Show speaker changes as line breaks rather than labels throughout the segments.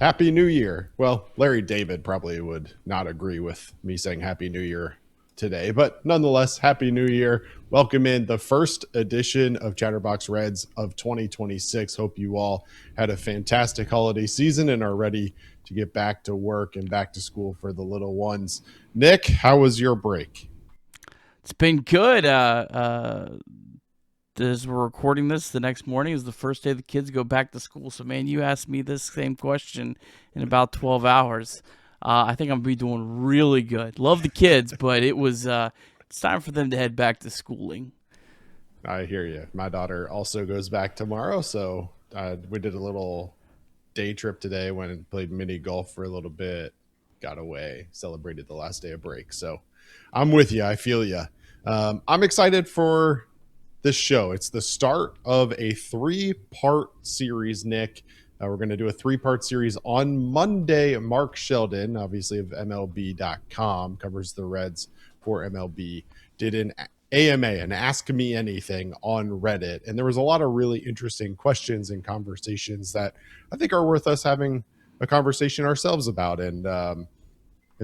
Happy New Year. Well, Larry David probably would not agree with me saying Happy New Year today, but nonetheless, Happy New Year. Welcome in the first edition of Chatterbox Reds of 2026. Hope you all had a fantastic holiday season and are ready to get back to work and back to school for the little ones. Nick, how was your break?
It's been good. As we're recording this, the next morning is the first day the kids go back to school. So, man, you asked me this same question in about 12 hours. I think I'm going to be doing really good. Love the kids, but it's time for them to head back to schooling.
I hear you. My daughter also goes back tomorrow, so we did a little day trip today, went and played mini golf for a little bit, got away, celebrated the last day of break. So I'm with you. I feel you. I'm excited for this show. It's the start of a 3-part series, Nick. We're going to do a 3-part series on Monday. Mark Sheldon, obviously of MLB.com, covers the Reds for MLB, did an AMA, an Ask Me Anything on Reddit. And there was a lot of really interesting questions and conversations that I think are worth us having a conversation ourselves about. And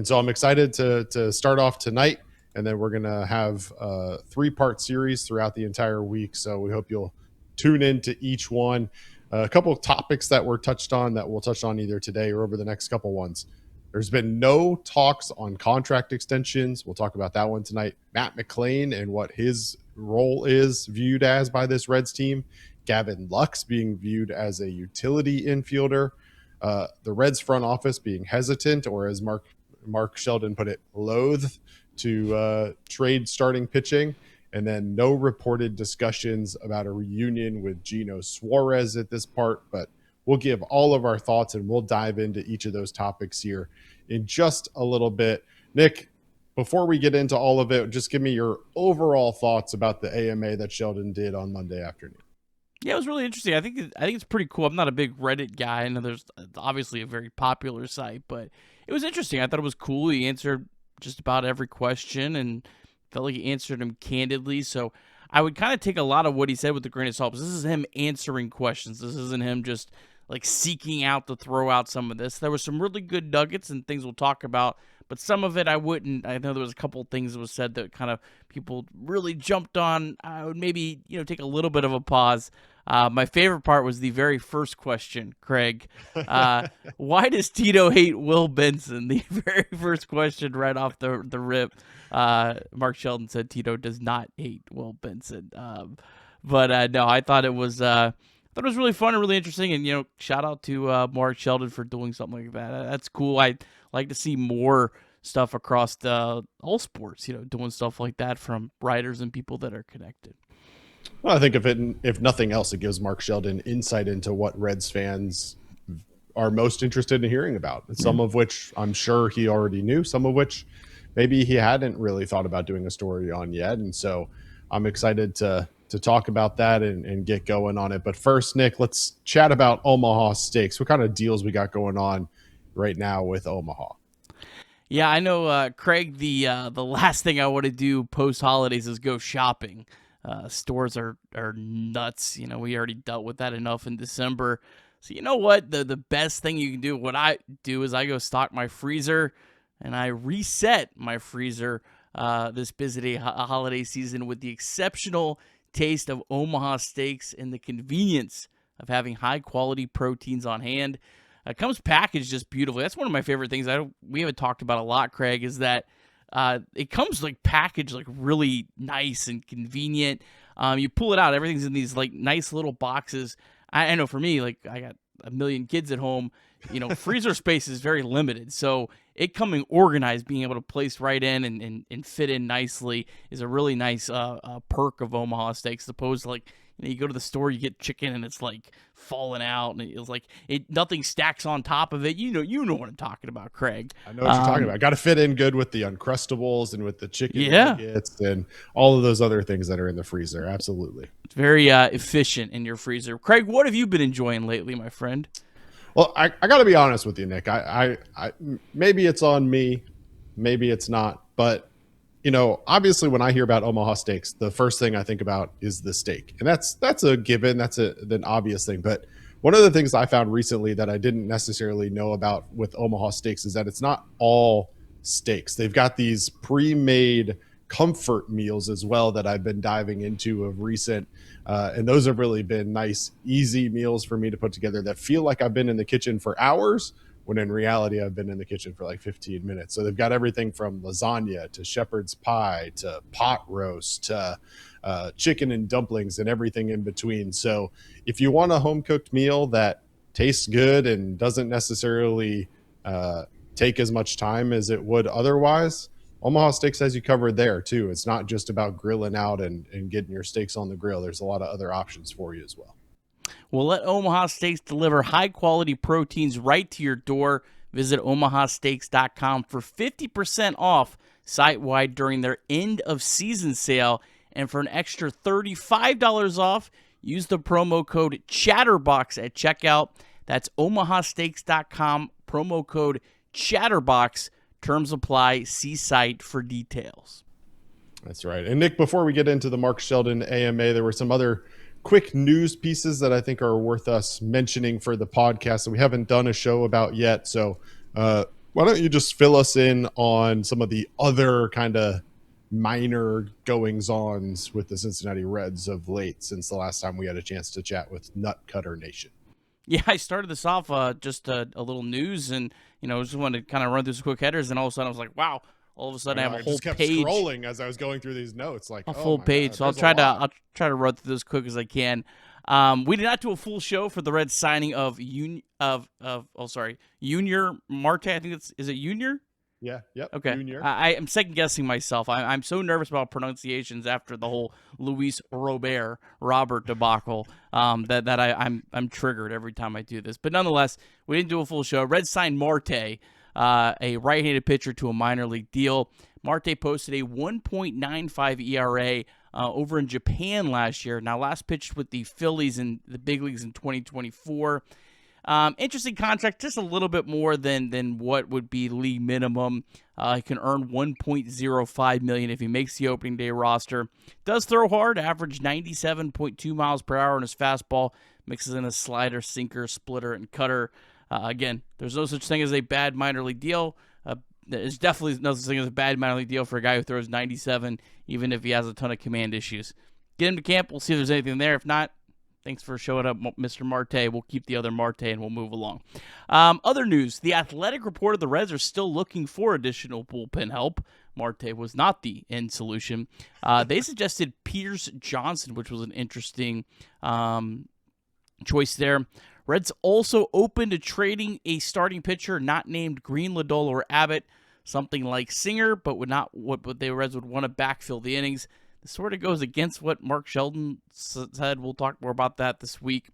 so I'm excited to start off tonight. And then we're going to have a 3-part series throughout the entire week. So we hope you'll tune into each one. A couple of topics that were touched on that we'll touch on either today or over the next couple ones. There's been no talks on contract extensions. We'll talk about that one tonight. Matt McLain and what his role is viewed as by this Reds team. Gavin Lux being viewed as a utility infielder. The Reds front office being hesitant, or as Mark Sheldon put it, loath to trade starting pitching. And then no reported discussions about a reunion with Eugenio Suárez at this part, but we'll give all of our thoughts and we'll dive into each of those topics here in just a little bit. Nick, before we get into all of it, just give me your overall thoughts about the AMA that Sheldon did on Monday afternoon.
Yeah, it was really interesting. I think it's pretty cool. I'm not a big Reddit guy. I know there's obviously a very popular site, but it was interesting. I thought it was cool. He answered just about every question and felt like he answered them candidly. So I would kind of take a lot of what he said with a grain of salt. This is him answering questions. This isn't him just like seeking out to throw out some of this. There were some really good nuggets and things we'll talk about, but some of it I wouldn't. I know there was a couple of things that was said that kind of people really jumped on. I would maybe, take a little bit of a pause. My favorite part was the very first question, Craig. Why does Tito hate Will Benson? The very first question right off the rip. Mark Sheldon said Tito does not hate Will Benson. But no, I thought it was really fun and really interesting. And, shout out to Mark Sheldon for doing something like that. That's cool. I like to see more stuff across all sports, doing stuff like that from writers and people that are connected.
Well, I think if nothing else, it gives Mark Sheldon insight into what Reds fans are most interested in hearing about. Some of which I'm sure he already knew, some of which maybe he hadn't really thought about doing a story on yet. And so I'm excited to talk about that and get going on it. But first, Nick, let's chat about Omaha Steaks. What kind of deals we got going on right now with Omaha?
Yeah, I know, Craig, the last thing I want to do post-holidays is go shopping. Stores are nuts. We already dealt with that enough in December. So you know what? The best thing you can do, what I do is I go stock my freezer and I reset my freezer this busy holiday season with the exceptional taste of Omaha Steaks and the convenience of having high-quality proteins on hand. It comes packaged just beautifully. That's one of my favorite things we haven't talked about a lot, Craig, is that it comes packaged really nice and convenient. You pull it out, everything's in these nice little boxes. I know for me, I got a million kids at home, freezer space is very limited. So it coming organized, being able to place right in and fit in nicely is a really nice perk of Omaha Steaks, as opposed to you go to the store, you get chicken and it's falling out and it's nothing stacks on top of it. You know what I'm talking about, Craig.
I know what you're talking about. Got to fit in good with the Uncrustables and with the chicken nuggets and all of those other things that are in the freezer. Absolutely.
It's very efficient in your freezer. Craig, what have you been enjoying lately, my friend?
Well, I got to be honest with you, Nick. I maybe it's on me, maybe it's not, but obviously when I hear about Omaha Steaks, the first thing I think about is the steak, and that's a given. That's an obvious thing. But one of the things I found recently that I didn't necessarily know about with Omaha Steaks is that it's not all steaks. They've got these pre-made comfort meals as well that I've been diving into of recent. And those have really been nice, easy meals for me to put together that feel like I've been in the kitchen for hours, when in reality, I've been in the kitchen for like 15 minutes. So they've got everything from lasagna to shepherd's pie to pot roast to chicken and dumplings and everything in between. So if you want a home cooked meal that tastes good and doesn't necessarily take as much time as it would otherwise, Omaha Steaks has you covered there too. It's not just about grilling out and getting your steaks on the grill. There's a lot of other options for you as well.
Well, let Omaha Steaks deliver high-quality proteins right to your door. Visit omahasteaks.com for 50% off site-wide during their end-of-season sale. And for an extra $35 off, use the promo code Chatterbox at checkout. That's omahasteaks.com, promo code Chatterbox. Terms apply. See site for details.
That's right. And Nick, before we get into the Mark Sheldon AMA, there were some other quick news pieces that I think are worth us mentioning for the podcast that we haven't done a show about yet. So why don't you just fill us in on some of the other kind of minor goings-ons with the Cincinnati Reds of late since the last time we had a chance to chat with Nutcutter Nation?
Yeah, I started this off just a little news, and just wanted to kind of run through some quick headers, and all of a sudden I was like, wow! All of a sudden I have a whole
just kept
page
scrolling as I was going through these notes, like
a full page.
God,
so I'll try to run through this as quick as I can. We did not do a full show for the Reds signing of Yunior Marte. I think is it Yunior?
Yeah. Yep.
Okay.
Junior.
I am second guessing myself. I'm so nervous about pronunciations after the whole Luis Robert debacle that I'm triggered every time I do this. But nonetheless, we didn't do a full show. Reds signed Marte, a right-handed pitcher, to a minor league deal. Marte posted a 1.95 ERA over in Japan last year. Now, last pitched with the Phillies in the big leagues in 2024. Interesting contract, just a little bit more than what would be league minimum. He can earn $1.05 million if he makes the opening day roster. Does throw hard, average 97.2 miles per hour in his fastball. Mixes in a slider, sinker, splitter, and cutter. Again, there's no such thing as a bad minor league deal. There's definitely no such thing as a bad minor league deal for a guy who throws 97, even if he has a ton of command issues. Get him to camp. We'll see if there's anything there. If not, thanks for showing up, Mr. Marte. We'll keep the other Marte and we'll move along. Other news. The Athletic reported the Reds are still looking for additional bullpen help. Marte was not the end solution. They suggested Pierce Johnson, which was an interesting choice there. Reds also open to trading a starting pitcher not named Green, Lodolo, or Abbott, something like Singer, but would not what the Reds would want to backfill the innings. This sort of goes against what Mark Sheldon said. We'll talk more about that this week.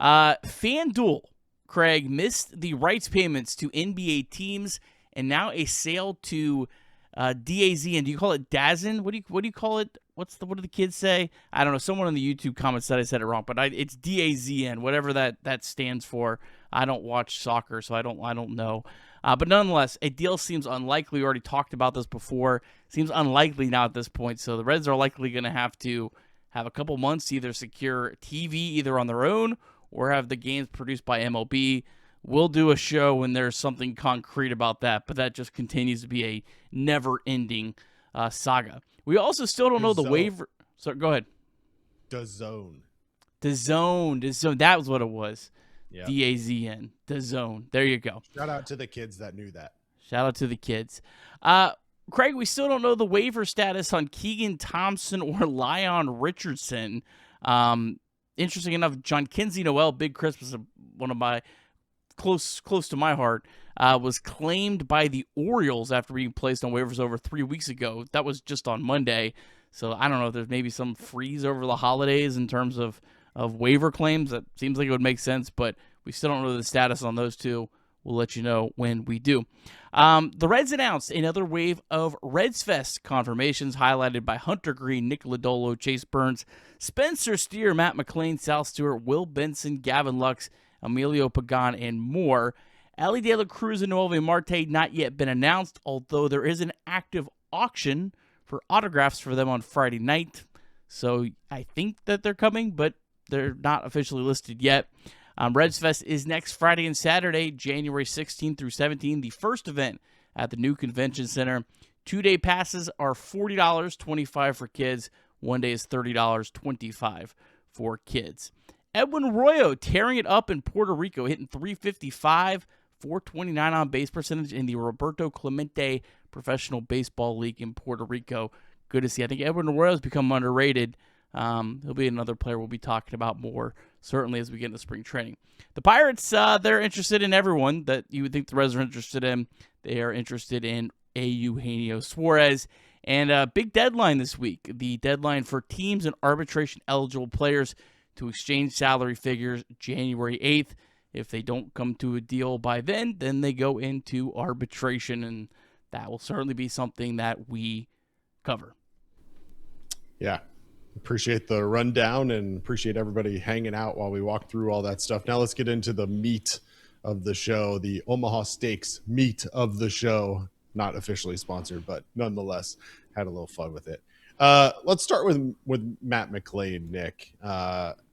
FanDuel, Craig, missed the rights payments to NBA teams, and now a sale to DAZN. Do you call it DAZN? What do you call it? What do the kids say? I don't know. Someone in the YouTube comments said I said it wrong, but it's DAZN, whatever that stands for. I don't watch soccer, so I don't know. But nonetheless, a deal seems unlikely. We already talked about this before. Seems unlikely now at this point. So the Reds are likely going to have a couple months to either secure TV either on their own or have the games produced by MLB. We'll do a show when there's something concrete about that, but that just continues to be a never-ending saga. We also still don't know the waiver. So go ahead.
DAZN.
That was what it was.
Yep.
DAZN. DAZN. There you go.
Shout out to the kids that knew that.
Shout out to the kids. Craig, we still don't know the waiver status on Keegan Thompson or Lyon Richardson. Interesting enough, John Kinsey Noel, Big Christmas, one of my close to my heart, was claimed by the Orioles after being placed on waivers over 3 weeks ago. That was just on Monday. So I don't know if there's maybe some freeze over the holidays in terms of waiver claims. That seems like it would make sense, but we still don't know the status on those two. We'll let you know when we do. The Reds announced another wave of Redsfest confirmations highlighted by Hunter Green, Nick Lodolo, Chase Burns, Spencer Steer, Matt McLain, Sal Stewart, Will Benson, Gavin Lux, Emilio Pagan, and more. Ali De La Cruz and Noel Marte not yet been announced, although there is an active auction for autographs for them on Friday night. So I think that they're coming, but they're not officially listed yet. Redsfest is next Friday and Saturday, January 16th through 17th, the first event at the new convention center. 2-day passes are $40, $25 for kids. 1 day is $30, $25 for kids. Edwin Arroyo tearing it up in Puerto Rico, hitting .355, .429 on base percentage in the Roberto Clemente Professional Baseball League in Puerto Rico. Good to see. I think Edwin Arroyo has become underrated. He'll be another player we'll be talking about more, certainly as we get into spring training. The Pirates, they're interested in everyone that you would think the Reds are interested in. They are interested in Eugenio Suárez. And a big deadline this week, the deadline for teams and arbitration-eligible players to exchange salary figures January 8th. If they don't come to a deal by then they go into arbitration, and that will certainly be something that we cover.
Yeah. Appreciate the rundown and appreciate everybody hanging out while we walk through all that stuff. Now let's get into the meat of the show, the Omaha Steaks meat of the show. Not officially sponsored, but nonetheless had a little fun with it. Let's start with Matt McLain, Nick.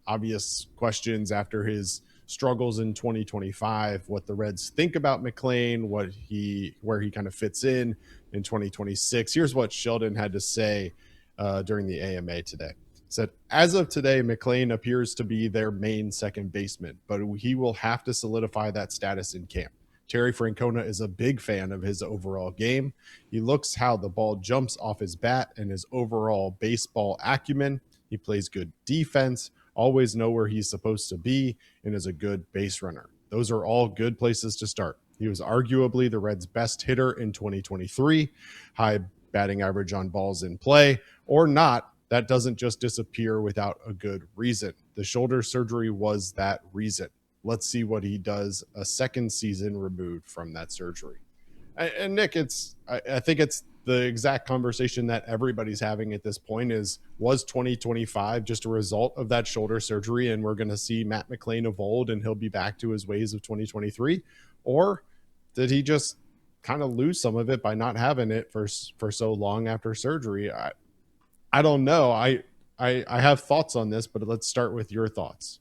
Obvious questions after his struggles in 2025, what the Reds think about McLain, where he kind of fits in 2026. Here's what Sheldon had to say during the AMA today. Said, as of today, McLain appears to be their main second baseman, but he will have to solidify that status in camp. Terry Francona is a big fan of his overall game. He looks how the ball jumps off his bat and his overall baseball acumen. He plays good defense, always know where he's supposed to be, and is a good base runner. Those are all good places to start. He was arguably the Reds' best hitter in 2023, high batting average on balls in play, or not. That doesn't just disappear without a good reason. The shoulder surgery was that reason. Let's see what he does a second season removed from that surgery. And Nick, I think it's the exact conversation that everybody's having at this point was 2025 just a result of that shoulder surgery, and we're going to see Matt McLain of old and he'll be back to his ways of 2023? Or did he just kind of lose some of it by not having it for so long after surgery? I don't know. I have thoughts on this, but let's start with your thoughts.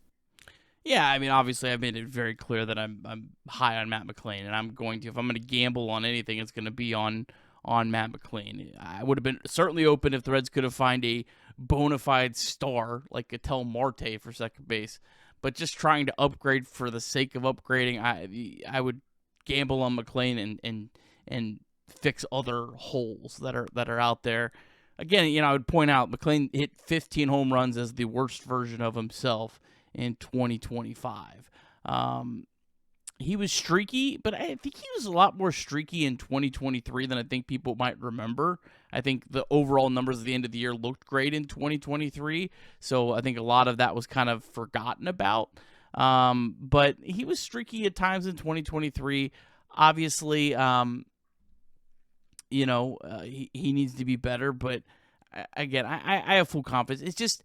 Yeah, I mean, obviously, I've made it very clear that I'm high on Matt McLain, and I'm going to, if I'm going to gamble on anything, it's going to be on Matt McLain. I would have been certainly open if the Reds could have found a bona fide star like Yunior Marte for second base, but just trying to upgrade for the sake of upgrading, I would gamble on McLain and fix other holes that are out there. Again, I would point out McLain hit 15 home runs as the worst version of himself in 2025. He was streaky, but I think he was a lot more streaky in 2023 than I think people might remember. I think the overall numbers at the end of the year looked great in 2023, so I think a lot of that was kind of forgotten about. But he was streaky at times in 2023. Obviously, he needs to be better, but again, I have full confidence. It's just,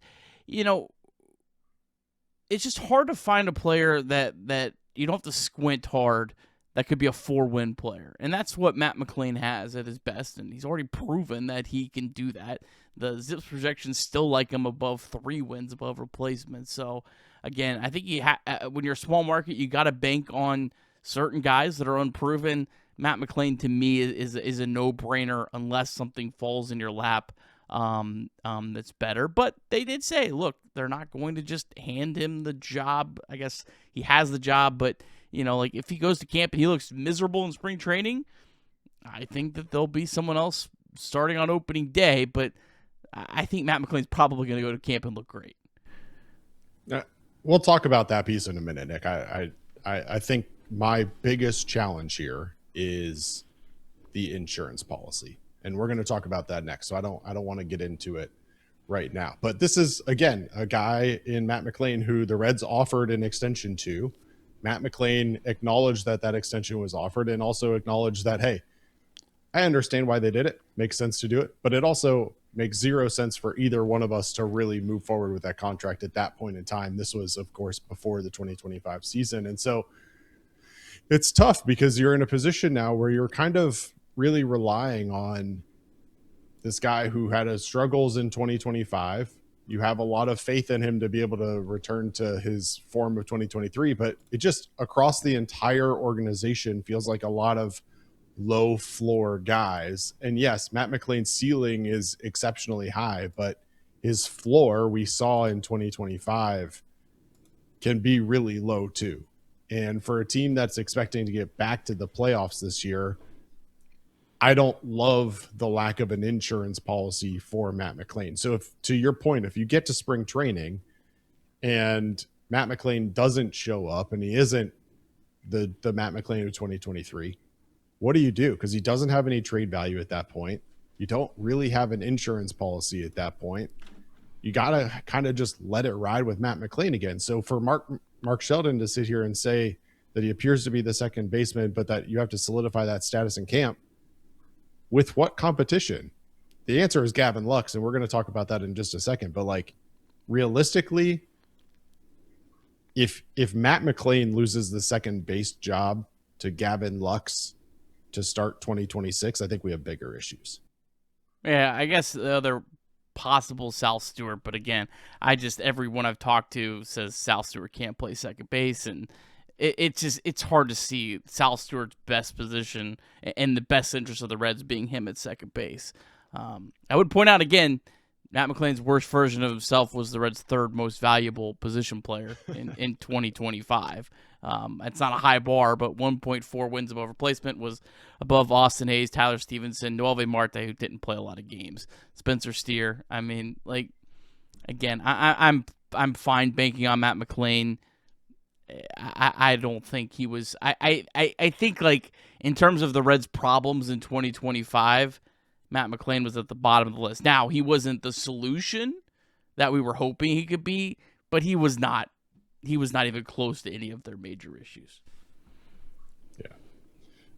it's just hard to find a player that you don't have to squint hard that could be a 4-win player. And that's what Matt McLain has at his best, and he's already proven that he can do that. The Zips projections still like him above 3 wins above replacement. So, again, I think when you're a small market, you got to bank on certain guys that are unproven. Matt McLain, to me, is a no-brainer unless something falls in your lap that's better. But they did say, look, they're not going to just hand him the job. I guess he has the job, but if he goes to camp and he looks miserable in spring training, I think that there'll be someone else starting on opening day. But I think Matt McLain's probably going to go to camp and look great.
We'll talk about that piece in a minute, Nick. I think my biggest challenge here is the insurance policy. And we're going to talk about that next. So I don't want to get into it right now. But this is, again, a guy in Matt McLain who the Reds offered an extension to. Matt McLain acknowledged that extension was offered and also acknowledged that, hey, I understand why they did it. Makes sense to do it. But it also makes zero sense for either one of us to really move forward with that contract at that point in time. This was, of course, before the 2025 season. And so it's tough because you're in a position now where you're kind of really relying on this guy who had his struggles in 2025, You have a lot of faith in him to be able to return to his form of 2023, but it just across the entire organization feels like a lot of low floor guys. And yes, Matt McLain's ceiling is exceptionally high, but his floor we saw in 2025 can be really low too. And for a team that's expecting to get back to the playoffs this year, I don't love the lack of an insurance policy for Matt McLain. So if, to your point, if you get to spring training and Matt McLain doesn't show up and he isn't the Matt McLain of 2023, what do you do? Because he doesn't have any trade value at that point. You don't really have an insurance policy at that point. You got to kind of just let it ride with Matt McLain again. So for Mark Sheldon to sit here and say that he appears to be the second baseman, but that you have to solidify that status in camp, with what competition? The answer is Gavin Lux, and we're going to talk about that in just a second. But like realistically, if Matt McLain loses the second base job to Gavin Lux to start 2026, I think we have bigger issues.
Yeah, I guess the other possible Sal Stewart, but again, everyone I've talked to says Sal Stewart can't play second base, and it's hard to see Sal Stewart's best position and the best interest of the Reds being him at second base. I would point out again, Matt McLain's worst version of himself was the Reds' third most valuable position player in 2025. It's not a high bar, but 1.4 wins above replacement was above Austin Hayes, Tyler Stevenson, Yunior Marte, who didn't play a lot of games, Spencer Steer. I mean, like, again, I'm fine banking on Matt McLain. I don't think he was. I think, like, in terms of the Reds' problems in 2025, Matt McLain was at the bottom of the list. Now, he wasn't the solution that we were hoping he could be, but he was not. He was not even close to any of their major issues.
Yeah.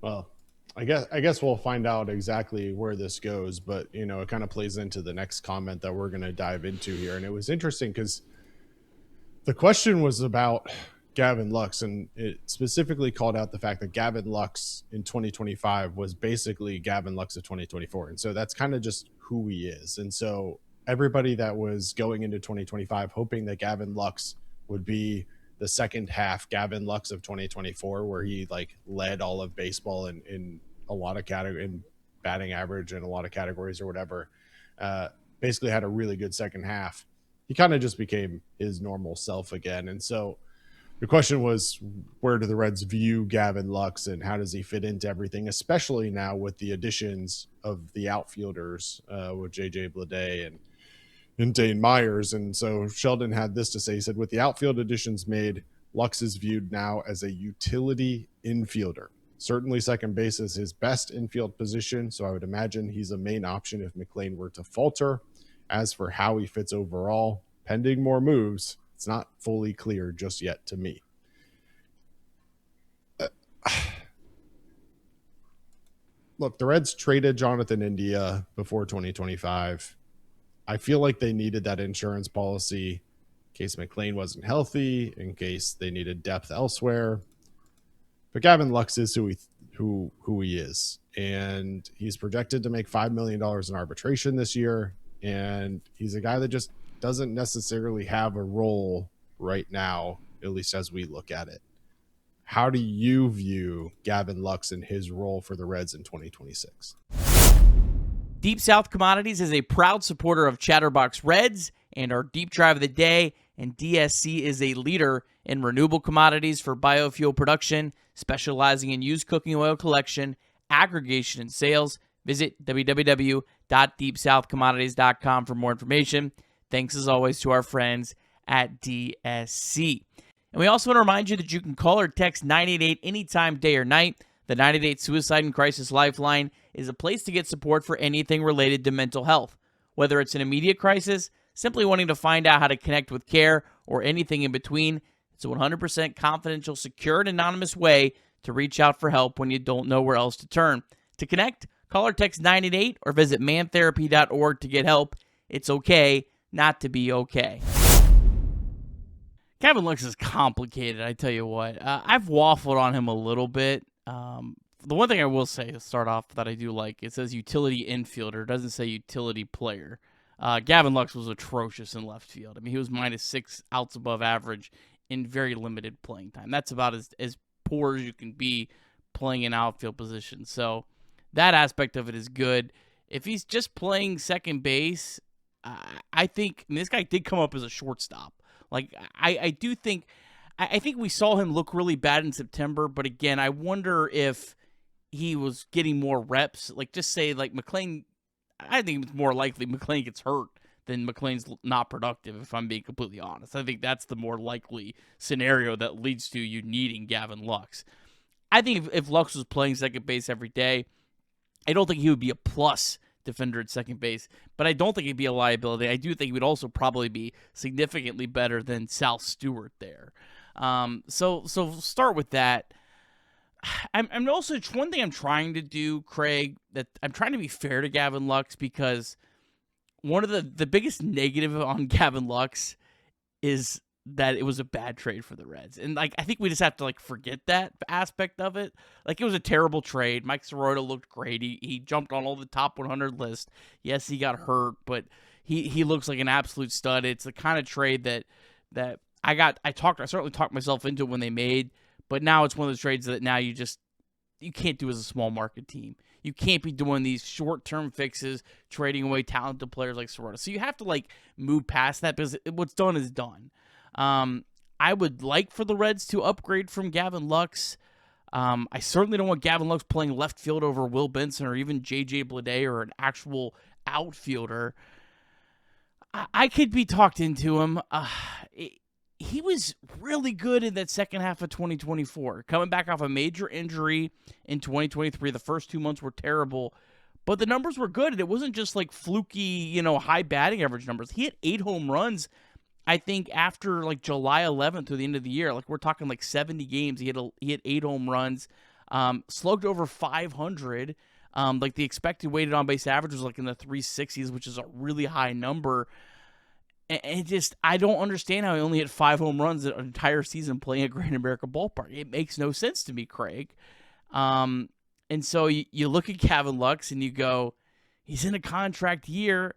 Well, I guess we'll find out exactly where this goes, but you know, it kind of plays into the next comment that we're going to dive into here. And it was interesting because the question was about Gavin Lux, and it specifically called out the fact that Gavin Lux in 2025 was basically Gavin Lux of 2024. And so that's kind of just who he is. And so everybody that was going into 2025 hoping that Gavin Lux would be the second half Gavin Lux of 2024, where he like led all of baseball in a lot of categories, in batting average and a lot of categories or whatever, basically had a really good second half. He kind of just became his normal self again. And so the question was, where do the Reds view Gavin Lux and how does he fit into everything, especially now with the additions of the outfielders with JJ Bleday and Dane Myers. And so Sheldon had this to say. He said, with the outfield additions made, Lux is viewed now as a utility infielder. Certainly second base is his best infield position, so I would imagine he's a main option if McLain were to falter. As for how he fits overall, pending more moves, it's not fully clear just yet to me. Look, the Reds traded Jonathan India before 2025. I feel like they needed that insurance policy in case McLain wasn't healthy, in case they needed depth elsewhere. But Gavin Lux is who he is, and he's projected to make $5 million in arbitration this year, and he's a guy that just doesn't necessarily have a role right now, at least as we look at it. How do you view Gavin Lux and his role for the Reds in 2026?
Deep South Commodities is a proud supporter of Chatterbox Reds and our Deep Drive of the Day, and DSC is a leader in renewable commodities for biofuel production, specializing in used cooking oil collection, aggregation, and sales. Visit www.deepsouthcommodities.com for more information. Thanks as always to our friends at DSC. And we also want to remind you that you can call or text 988 anytime, day or night. The 988 Suicide and Crisis Lifeline is a place to get support for anything related to mental health. Whether it's an immediate crisis, simply wanting to find out how to connect with care, or anything in between, it's a 100% confidential, secure, and anonymous way to reach out for help when you don't know where else to turn. To connect, call or text 988 or visit mantherapy.org to get help. It's okay not to be okay. Gavin Lux is complicated, I tell you what. I've waffled on him a little bit. The one thing I will say to start off that I do like, it says utility infielder. It doesn't say utility player. Gavin Lux was atrocious in left field. I mean, he was -6 outs above average in very limited playing time. That's about as poor as you can be playing an outfield position. So that aspect of it is good. If he's just playing second base, I think this guy did come up as a shortstop. Like I do think I think we saw him look really bad in September, but again, I wonder if he was getting more reps. Like just say like McLain, I think it's more likely McLain gets hurt than McLain's not productive, if I'm being completely honest. I think that's the more likely scenario that leads to you needing Gavin Lux. I think if Lux was playing second base every day, I don't think he would be a plus defender at second base, but I don't think he'd be a liability. I do think he would also probably be significantly better than Sal Stewart there. So start with that. I'm also, one thing I'm trying to do, Craig, that I'm trying to be fair to Gavin Lux, because one of the biggest negative on Gavin Lux is that it was a bad trade for the Reds. And like I think we just have to like forget that aspect of it. Like it was a terrible trade. Mike Sorolla looked great. He jumped on all the top 100 list. Yes, he got hurt, but he looks like an absolute stud. It's the kind of trade that I certainly talked myself into it when they made, but now it's one of those trades that now you can't do as a small market team. You can't be doing these short-term fixes, trading away talented players like Sorolla. So you have to like move past that, because what's done is done. I would like for the Reds to upgrade from Gavin Lux. I certainly don't want Gavin Lux playing left field over Will Benson or even J.J. Bleday or an actual outfielder. I could be talked into him. He was really good in that second half of 2024. Coming back off a major injury in 2023, the first 2 months were terrible, but the numbers were good, and it wasn't just like fluky, high batting average numbers. He hit 8 home runs, I think, after like July 11th to the end of the year. Like we're talking like 70 games. He hit 8 home runs, slugged over 500. Like the expected weighted on base average was like in the 360s, which is a really high number. And I don't understand how he only hit 5 home runs an entire season playing at Great American Ballpark. It makes no sense to me, Craig. And so you look at Gavin Lux and you go, he's in a contract year.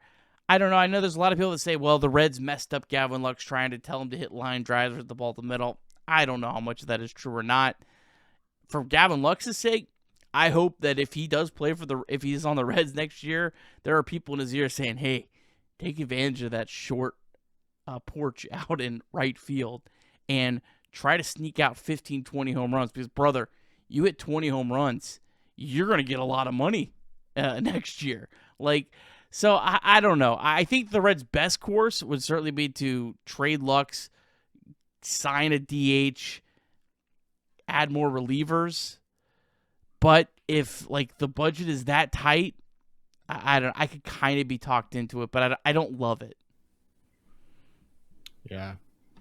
I don't know. I know there's a lot of people that say, well, the Reds messed up Gavin Lux trying to tell him to hit line drives with the ball to the middle. I don't know how much of that is true or not. For Gavin Lux's sake, I hope that if he does play if he's on the Reds next year, there are people in his ear saying, hey, take advantage of that short porch out in right field and try to sneak out 15, 20 home runs, because, brother, you hit 20 home runs, you're going to get a lot of money next year. So I don't know. I think the Reds' best course would certainly be to trade Lux, sign a DH, add more relievers. But if the budget is that tight, I could kind of be talked into it, but I don't love it.
Yeah,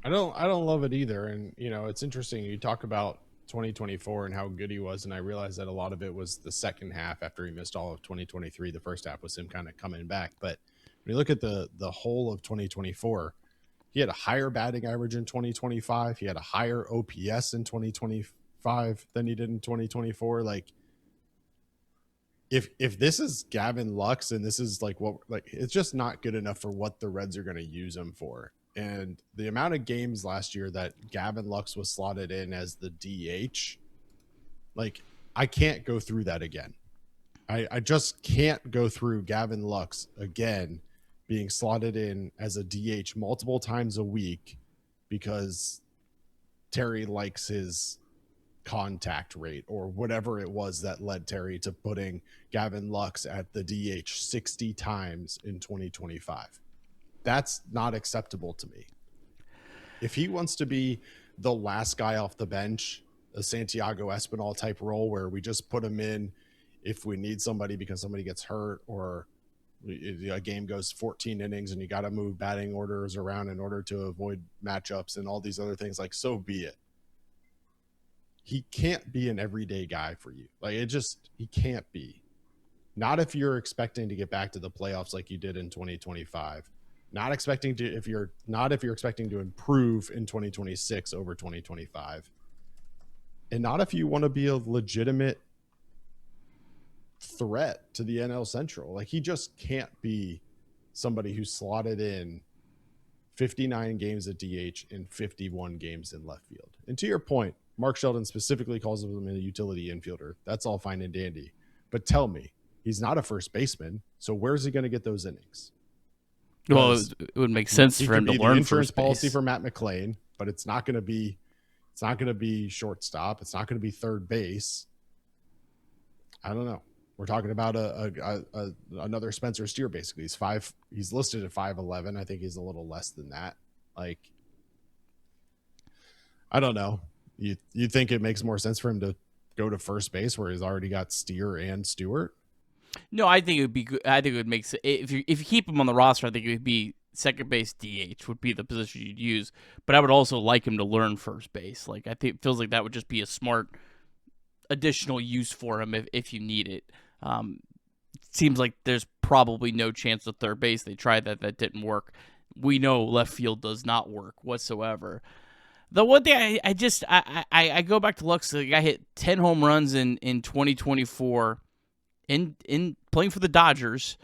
I don't love it either. And it's interesting. You talk about 2024 and how good he was, and I realized that a lot of it was the second half after he missed all of 2023. The first half was him kind of coming back. But when you look at the whole of 2024, he had a higher batting average in 2025. He had a higher OPS in 2025 than he did in 2024. If this is Gavin Lux and this is it's just not good enough for what the Reds are going to use him for. And the amount of games last year that Gavin Lux was slotted in as the DH, I can't go through that again. I just can't go through Gavin Lux again being slotted in as a DH multiple times a week because Terry likes his contact rate or whatever it was that led Terry to putting Gavin Lux at the DH 60 times in 2025. That's not acceptable to me. If he wants to be the last guy off the bench, a Santiago Espinal type role where we just put him in if we need somebody because somebody gets hurt or a game goes 14 innings and you got to move batting orders around in order to avoid matchups and all these other things, so be it. He can't be an everyday guy for you. He can't be. Not if you're expecting to get back to the playoffs like you did in 2025. Not expecting to, if you're expecting to improve in 2026 over 2025. And not if you want to be a legitimate threat to the NL Central. He just can't be somebody who slotted in 59 games at DH and 51 games in left field. And to your point, Mark Sheldon specifically calls him a utility infielder. That's all fine and dandy. But tell me, he's not a first baseman, so where's he going to get those innings?
Well, it would make sense for him to learn
the insurance
first
policy
base.
for Matt McLain, but it's not going to be shortstop. It's not going to be third base. I don't know. We're talking about another Spencer Steer. Basically, he's listed at 5'11". I think he's a little less than that. Like, I don't know. You think it makes more sense for him to go to first base where he's already got Steer and Stewart?
No, I think it would be good. I think it would make sense if you keep him on the roster. I think it would be second base DH would be the position you'd use. But I would also like him to learn first base. Like, I think it feels like that would just be a smart additional use for him if you need it. Seems like there's probably no chance of third base. They tried that didn't work. We know left field does not work whatsoever. The one thing I go back to Lux. The guy hit 10 home runs in 2024 in playing for the Dodgers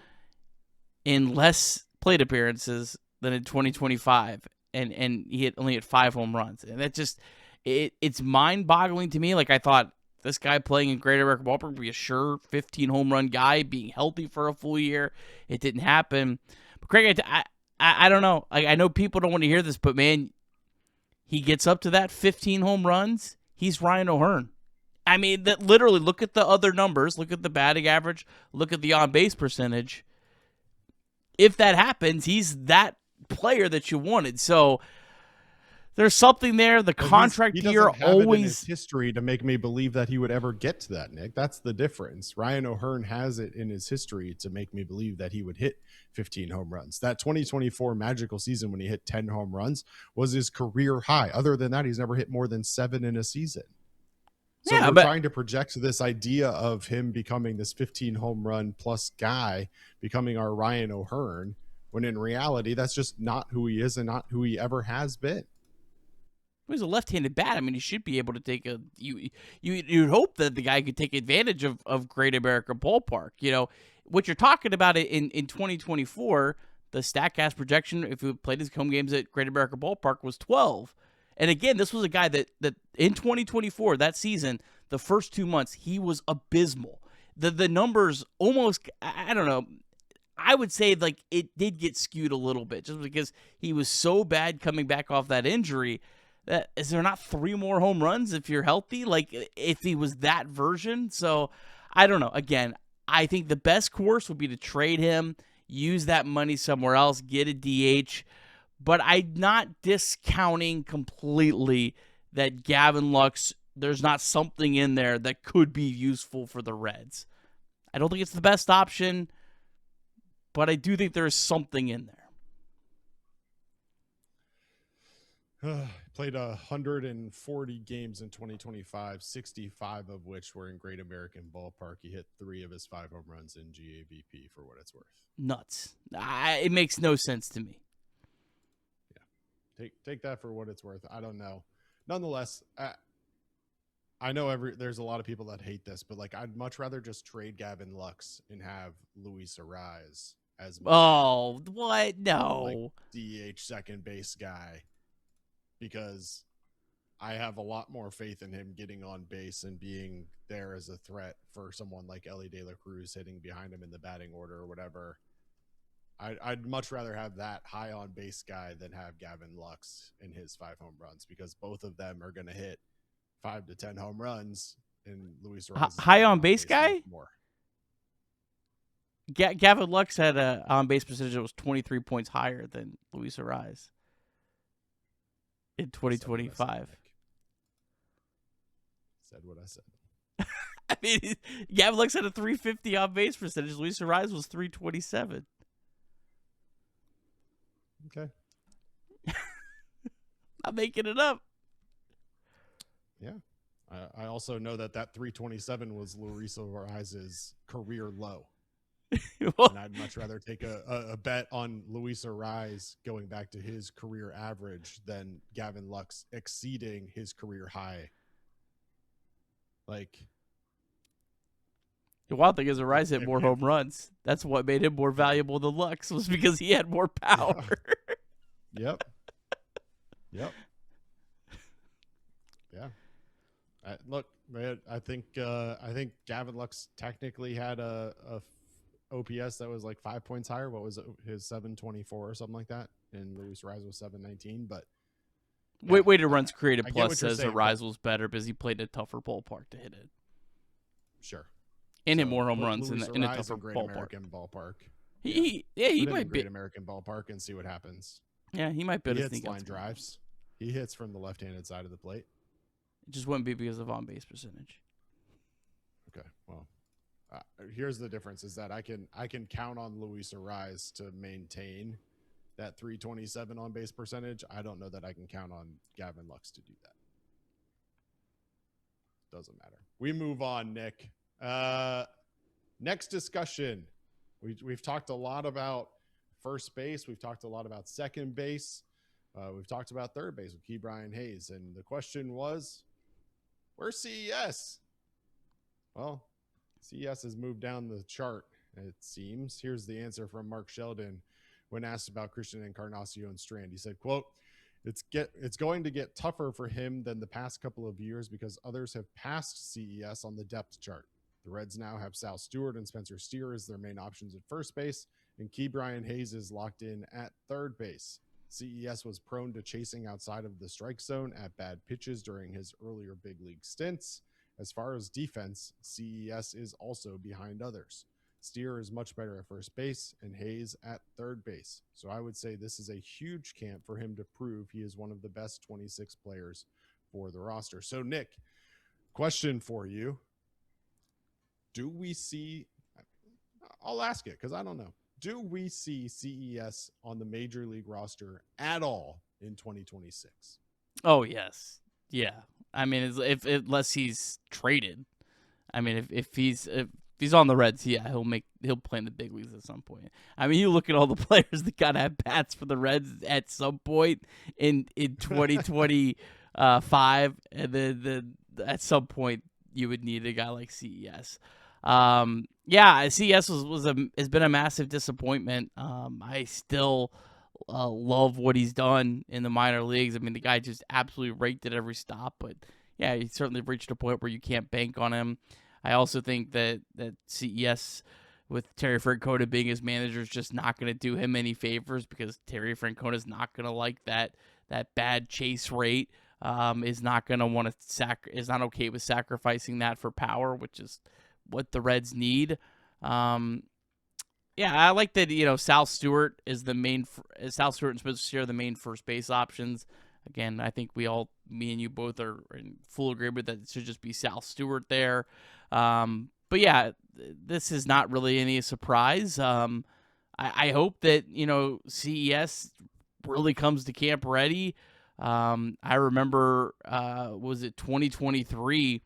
in less plate appearances than in 2025, and he only hit 5 home runs, and that just it's mind-boggling to me. Like, I thought this guy playing in Great American Ballpark would be a sure 15 home run guy, being healthy for a full year. It didn't happen. But Craig, I don't know. I know people don't want to hear this, but man, he gets up to that 15 home runs, he's Ryan O'Hearn. I mean, that literally, look at the other numbers, look at the batting average, look at the on-base percentage. If that happens, he's that player that you wanted. So there's something there. The contract year always
it in his history to make me believe that he would ever get to that, Nick. That's the difference. Ryan O'Hearn has it in his history to make me believe that he would hit 15 home runs. That 2024 magical season when he hit 10 home runs was his career high. Other than that, he's never hit more than 7 in a season. So we're trying to project this idea of him becoming this 15 home run plus guy, becoming our Ryan O'Hearn, when in reality, that's just not who he is and not who he ever has been.
He's a left-handed bat. I mean, he should be able to take you'd hope that the guy could take advantage of Great American Ballpark. You know, what you're talking about in 2024, the StatCast projection, if he played his home games at Great American Ballpark, was 12. And again, this was a guy that in 2024, that season, the first 2 months, he was abysmal. The numbers almost, I don't know, I would say like it did get skewed a little bit just because he was so bad coming back off that injury. Is there not 3 more home runs if you're healthy? Like, if he was that version? So, I don't know. Again, I think the best course would be to trade him, use that money somewhere else, get a DH. But I'm not discounting completely that Gavin Lux, there's not something in there that could be useful for the Reds. I don't think it's the best option, but I do think there is something in there.
Played 140 games in 2025, 65 of which were in Great American Ballpark. He hit 3 of his 5 home runs in GABP for what it's worth.
Nuts. It makes no sense to me.
Yeah. Take that for what it's worth. I don't know. Nonetheless, I know there's a lot of people that hate this, but like I'd much rather just trade Gavin Lux and have Luis Suárez as my
what? No.
like DH second base guy. Because I have a lot more faith in him getting on base and being there as a threat for someone like Ellie De La Cruz hitting behind him in the batting order or whatever. I'd much rather have that high on base guy than have Gavin Lux in his 5 home runs, because both of them are going to hit 5 to 10 home runs. And Luis Suárez
high on base guy?
More.
Gavin Lux had a on base percentage that was 23 points higher than Luis Suárez in 2025.
Said what I said.
I mean, Gavin Lux had a 350 on base percentage. Luis Suárez was 327.
Okay.
I'm making it up.
Yeah. I also know that 327 was Luis Suárez's career low. And I'd much rather take a bet on Luis Suárez going back to his career average than Gavin Lux exceeding his career high. Like,
The wild thing is Arraez hit more home runs. That's what made him more valuable than Lux, was because he had more power.
Yep. Yeah. Look, man, I think Gavin Lux technically had a OPS that was like 5 points higher. What was it? His 724 or something like that, and Luis Arraez was 719. But
yeah, weighted runs created plus says
saying,
Arraez was better because he played in a tougher ballpark to hit it.
Sure.
And hit more home runs in a tougher
great
ballpark.
American ballpark.
He might
be great American ballpark and see what happens.
Yeah, he might be able
to
sneak
line drives. He hits from the left-handed side of the plate.
It just wouldn't be because of on-base percentage.
Okay, well, here's the difference: is that I can count on Luis Arraez to maintain that 327 on-base percentage. I don't know that I can count on Gavin Lux to do that. Doesn't matter. We move on, Nick. Next discussion. We've talked a lot about first base. We've talked a lot about second base. We've talked about third base with Ke'Bryan Hayes. And the question was, where's CES? Well, CES has moved down the chart, it seems. Here's the answer from Mark Sheldon when asked about Christian Encarnacion-Strand. He said, quote, it's going to get tougher for him than the past couple of years because others have passed CES on the depth chart. The Reds now have Sal Stewart and Spencer Steer as their main options at first base, and Ke'Bryan Hayes is locked in at third base. CES was prone to chasing outside of the strike zone at bad pitches during his earlier big league stints. As far as defense, CES is also behind others. Steer is much better at first base and Hayes at third base. So I would say this is a huge camp for him to prove he is one of the best 26 players for the roster. So Nick, question for you. Do we see, I'll ask it because I don't know. Do we see CES on the major league roster at all in 2026?
Oh, yes. Yeah. I mean, unless he's traded. I mean, if he's on the Reds, yeah, he'll play in the big leagues at some point. I mean, you look at all the players that got at bats for the Reds at some point in 2025, and then at some point you would need a guy like CES. Yeah, CES has been a massive disappointment. I still love what he's done in the minor leagues. I mean, the guy just absolutely raked at every stop, but yeah, he certainly reached a point where you can't bank on him. I also think that CES, with Terry Francona being his manager, is just not going to do him any favors because Terry Francona is not going to like that bad chase rate. Is not going to want to is not okay with sacrificing that for power, which is what the Reds need. Yeah, I like that. Sal Stewart is Sal Stewart and Spencer Steer are the main first base options. Again, I think me and you both are in full agreement that it should just be Sal Stewart there. But yeah, this is not really any surprise. I hope that CES really comes to camp ready. I remember, was it 2023?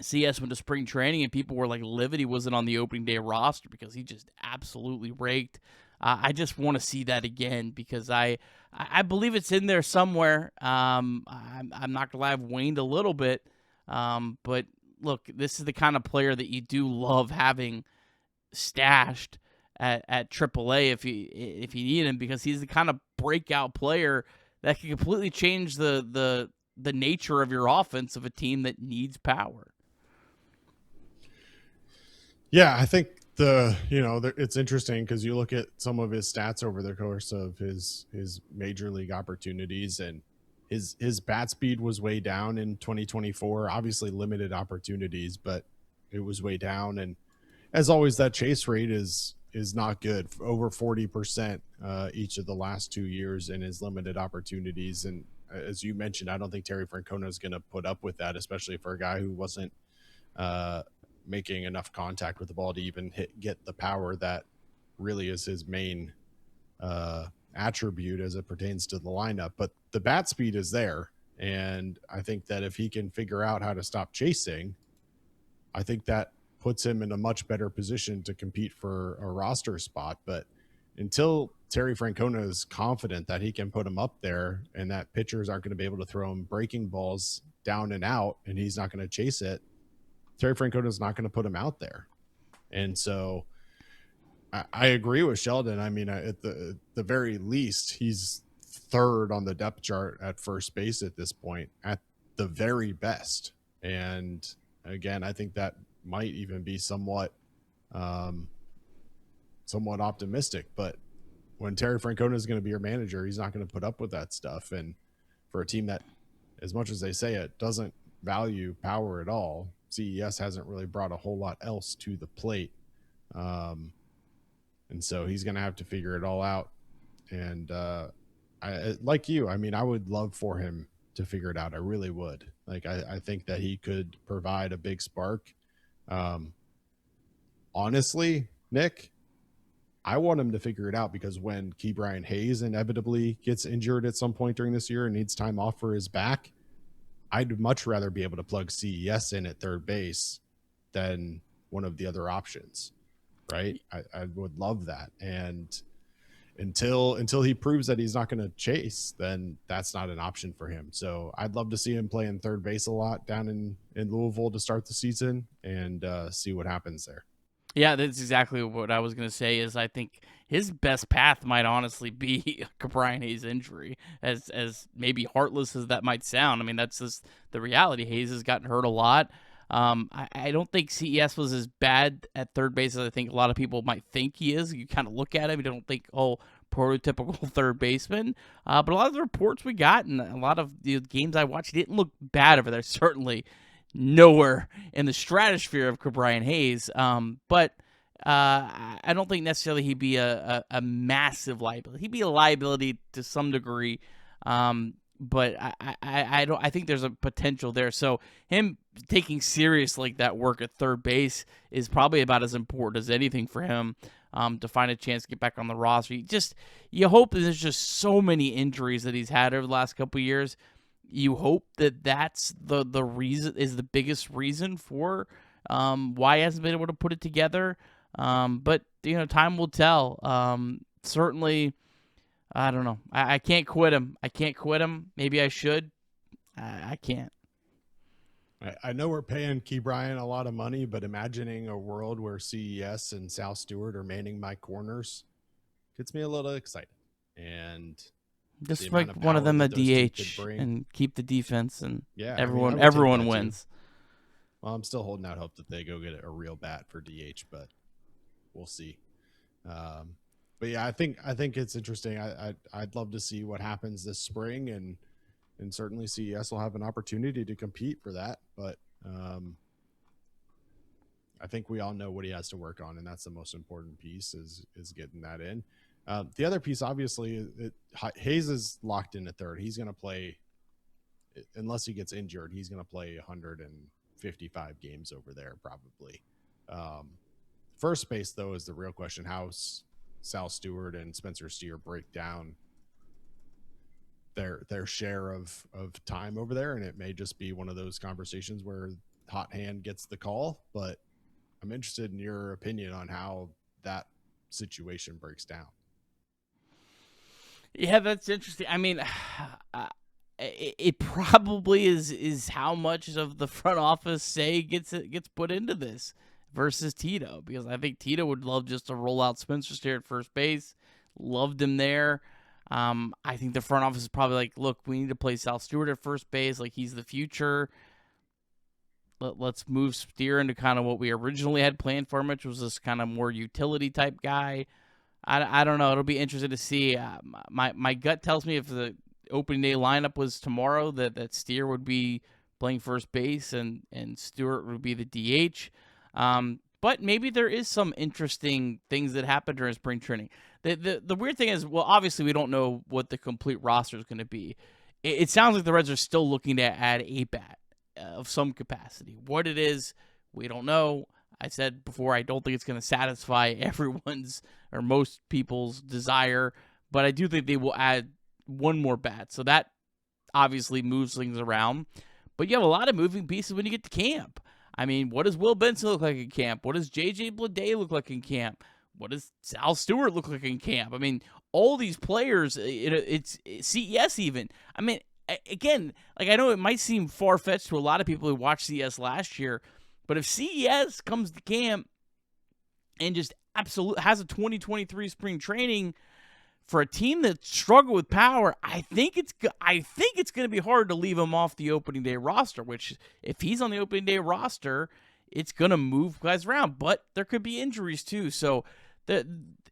CS went to spring training and people were like livid he wasn't on the opening day roster because he just absolutely raked. I just want to see that again because I believe it's in there somewhere. I'm not gonna lie, I've waned a little bit, but look, this is the kind of player that you do love having stashed at AAA if you need him, because he's the kind of breakout player that can completely change the nature of your offense of a team that needs power.
Yeah, I think it's interesting because you look at some of his stats over the course of his major league opportunities, and his bat speed was way down in 2024. Obviously limited opportunities, but it was way down. And as always, that chase rate is not good. Over 40% each of the last 2 years in his limited opportunities. And as you mentioned, I don't think Terry Francona is going to put up with that, especially for a guy who wasn't making enough contact with the ball to even get the power that really is his main attribute as it pertains to the lineup. But the bat speed is there, and I think that if he can figure out how to stop chasing, I think that puts him in a much better position to compete for a roster spot. But until Terry Francona is confident that he can put him up there and that pitchers aren't going to be able to throw him breaking balls down and out and he's not going to chase it, Terry Francona is not going to put him out there. And so I agree with Sheldon. I mean, at the very least, he's third on the depth chart at first base at this point, at the very best. And again, I think that might even be somewhat optimistic. But when Terry Francona is going to be your manager, he's not going to put up with that stuff. And for a team that, as much as they say it, doesn't value power at all, CES hasn't really brought a whole lot else to the plate. And so he's going to have to figure it all out. And like you, I mean, I would love for him to figure it out. I really would. Like, I think that he could provide a big spark. Honestly, Nick, I want him to figure it out, because when Ke'Bryan Hayes inevitably gets injured at some point during this year and needs time off for his back, I'd much rather be able to plug CES in at third base than one of the other options. Right. I would love that. And until he proves that he's not going to chase, then that's not an option for him. So I'd love to see him play in third base a lot down in Louisville to start the season and see what happens there.
Yeah, that's exactly what I was going to say. Is I think his best path might honestly be Ke'Bryan Hayes' injury, as maybe heartless as that might sound. I mean, that's just the reality. Hayes has gotten hurt a lot. I don't think CES was as bad at third base as I think a lot of people might think he is. You kind of look at him, you don't think, oh, prototypical third baseman. But a lot of the reports we got and a lot of the games I watched, he didn't look bad over there. Certainly nowhere in the stratosphere of Ke'Bryan Hayes. But I don't think necessarily he'd be a massive liability. He'd be a liability to some degree. But I think there's a potential there. So him taking serious like that work at third base is probably about as important as anything for him to find a chance to get back on the roster. You hope that there's just so many injuries that he's had over the last couple of years. You hope that that's the reason, is the biggest reason for why he hasn't been able to put it together. But time will tell. Certainly. I don't know. I can't quit him. Maybe I should. I can't.
I know we're paying Ke'Bryan a lot of money, but imagining a world where CES and Sal Stewart are manning my corners gets me a little excited. And
just like one of them a DH and keep the defense, and everyone wins.
Well, I'm still holding out hope that they go get a real bat for DH, but we'll see. But yeah, I think it's interesting. I'd love to see what happens this spring, and certainly CES will have an opportunity to compete for that. But I think we all know what he has to work on, and that's the most important piece is getting that in. The other piece, obviously, Hayes is locked in at third. He's going to play, unless he gets injured, he's going to play 155 games over there probably. First base, though, is the real question. How Sal Stewart and Spencer Steer break down their share of time over there, and it may just be one of those conversations where hot hand gets the call. But I'm interested in your opinion on how that situation breaks down.
Yeah, that's interesting. I mean, it probably is how much of the front office say gets put into this versus Tito, because I think Tito would love just to roll out Spencer Steer at first base. Loved him there. I think the front office is probably like, look, we need to play Sal Stewart at first base. Like, he's the future. Let's move Steer into kind of what we originally had planned for him, which was this kind of more utility type guy. I don't know. It'll be interesting to see. My gut tells me if the opening day lineup was tomorrow, that Steer would be playing first base and Stewart would be the DH. But maybe there is some interesting things that happened during spring training. The weird thing is, well, obviously we don't know what the complete roster is going to be. It sounds like the Reds are still looking to add a bat of some capacity. What it is, we don't know. I said before, I don't think it's going to satisfy everyone's or most people's desire, but I do think they will add one more bat. So that obviously moves things around. But you have a lot of moving pieces when you get to camp. I mean, what does Will Benson look like in camp? What does J.J. Bleday look like in camp? What does Sal Stewart look like in camp? I mean, all these players, it's CES even. I mean, again, like, I know it might seem far-fetched to a lot of people who watched CES last year, But if CES comes to camp and just has a 2023 spring training for a team that struggled with power, I think it's going to be hard to leave him off the opening day roster, which if he's on the opening day roster, it's going to move guys around, but there could be injuries too. So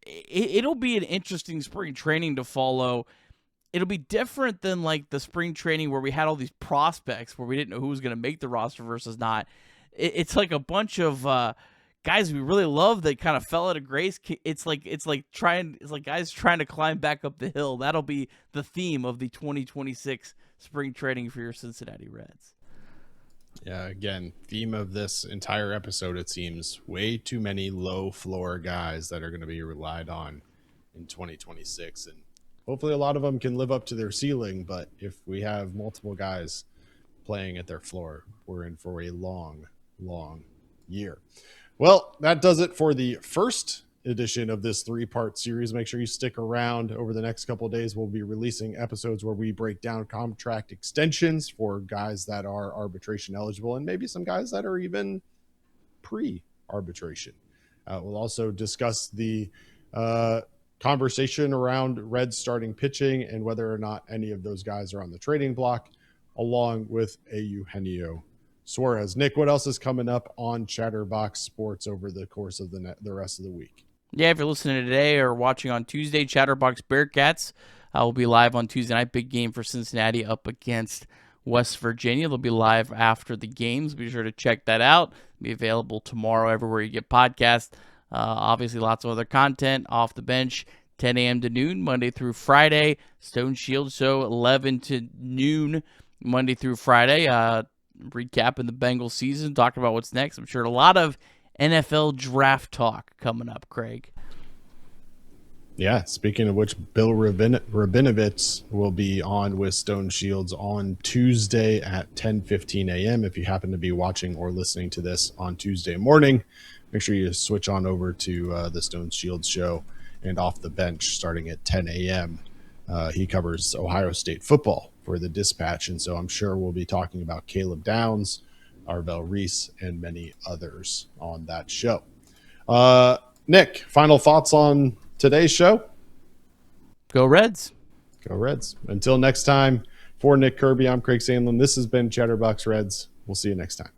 it'll be an interesting spring training to follow. It'll be different than like the spring training where we had all these prospects where we didn't know who was going to make the roster versus not. It's like a bunch of guys we really love that kind of fell out of grace. It's like guys trying to climb back up the hill. That'll be the theme of the 2026 spring training for your Cincinnati Reds.
Yeah, again, theme of this entire episode, it seems way too many low floor guys that are going to be relied on in 2026. And hopefully a lot of them can live up to their ceiling. But if we have multiple guys playing at their floor, we're in for a long year. Well, that does it for the first edition of this 3-part series. Make sure you stick around. Over the next couple of days, we'll be releasing episodes where we break down contract extensions for guys that are arbitration eligible and maybe some guys that are even pre-arbitration. We'll also discuss the conversation around Reds starting pitching and whether or not any of those guys are on the trading block, along with a Eugenio Suárez. Nick, what else is coming up on Chatterbox Sports over the course of the rest of the week?
Yeah, if you're listening today or watching on Tuesday, Chatterbox Bearcats will be live on Tuesday night. Big game for Cincinnati up against West Virginia. They'll be live after the games. Be sure to check that out. It'll be available tomorrow everywhere you get podcasts. Obviously, lots of other content off the bench. 10 a.m. to noon, Monday through Friday. Stone Shield Show, 11 to noon, Monday through Friday. Recapping the Bengals season, talking about what's next. I'm sure a lot of NFL draft talk coming up, Craig.
Yeah, speaking of which, Bill Rabinovitz will be on with Stone Shields on Tuesday at 10:15 a.m. If you happen to be watching or listening to this on Tuesday morning, make sure you switch on over to the Stone Shields show and Off the Bench starting at 10 a.m. He covers Ohio State football for the Dispatch, and so I'm sure we'll be talking about Caleb Downs, Arvell Reese, and many others on that show. Nick, final thoughts on today's show?
Go Reds.
Go Reds. Until next time, for Nick Kirby, I'm Craig Sandlin. This has been Chatterbox Reds. We'll see you next time.